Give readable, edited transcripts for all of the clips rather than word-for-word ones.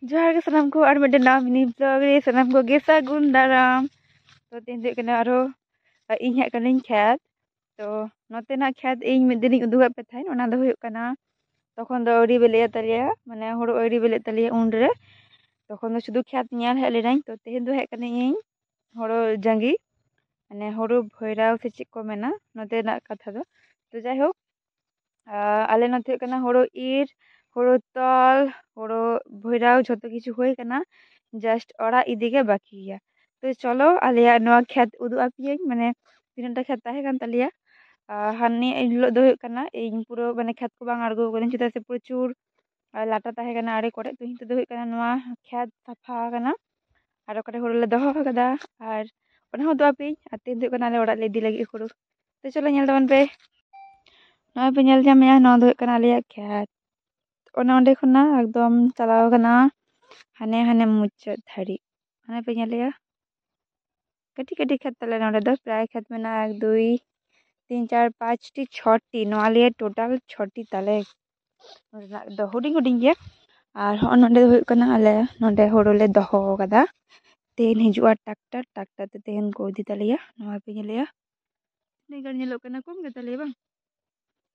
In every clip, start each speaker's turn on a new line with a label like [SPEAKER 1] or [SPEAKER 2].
[SPEAKER 1] जोहार के सानाम को और मिटे नाम मिनी ब्लॉग रे सानाम को गेसा गुन दाराम तो तीन दे कना आरो इन हेक कनिन खेत तो नोते ना खेत इन मिद दिन उदुगा पे थाइन ओना दो हुयुग कना तखन दो औरी बेले तलिया माने हुड़ो औरी बेले तलिया उन रे तखन दो शुधु खेत ᱧᱮᱞ हेक लेनाइन तो तेहेन दो हेक कनिन इन हुड़ो जंगी माने हुड़ो भैराव से चेक को मेना नोते ना कथा दो तो जाय होक आले नोते हुयुग कना हुड़ो ईर हुड़ो तल हुड़ो भैराव झोतो किछु होय कना जस्ट ओड़ा इदी के बाकी गया तो चलो आलिया नोआ खेत उदु आपियें माने तीनटा खेत ताहे कान तालिया हानि हिलो दो हुयुग कना इन पुरो माने खेत को बांग आड़गो करिन चेदा से प्रचुर लाटा ताहे कना आड़े कोरे तो हिंते दो हुयुग कना नोआ खेत साफा कना आरो कटे हुड़ो ले दोहो कदा आर ओना हो दो आपियें आ तीन हुयुग कना ले ओड़ा ले इदी लगी हुड़ो तो चलो नेल ताबन पे नोआ पे नेल जामेया नोआ दो हुयुग कना आलिया खेत ओना ओंडे खुना एकदम चलाव कना हाने हाने मुचाद धारी हाने पे नेलेया कटी कटी खेत तले नोडे दो प्राय खेत मेना 1 2 3 4 5 टी 6 टी नोआ लिए टोटल 6 टी तले दो हुडिंग हुडिंग गया आर हो नोडे हुयुग कना आले नोडे हुड़ो ले दोहो कदा तेन हिजुआ ट्रैक्टर ट्रैक्टर ते तेन को इदी तलिया नोआ पे नेलेया नेगर नेलो कना कम के तले बांग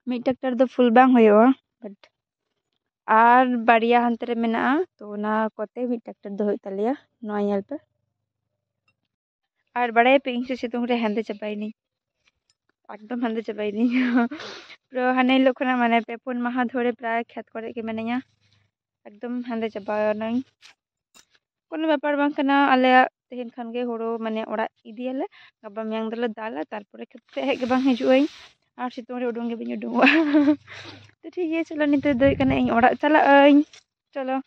[SPEAKER 1] मी ट्रैक्टर दो फुल बांग होयोआ बट आर बाड़िया हंते रे मेना तो ना कोते मी ट्रैक्टर दो हुयुग तलिया नोआ नेल पे आर बड़ाय पे इंग से सितुंग रे हेंदे चाबाइनी एकदम हेंदे चाबाइनी प्रो हाने हिलो खना माने पे पुन माहा धरे प्राय खेत करे के मेनाया एकदम हेंदे चाबानाई कोनो ব্যাপার बांग कना आले तेहेन खान गे हुड़ो माने ओड़ा इदियाले गबा मेंग दले दाला तारपरे खेत से हेक बांग हिजुआई आर सितुंग रे उडुंग गे बिन उडुंगवा तो ठीक है चलो निते दो कना इन ओड़ा चला आइन चलो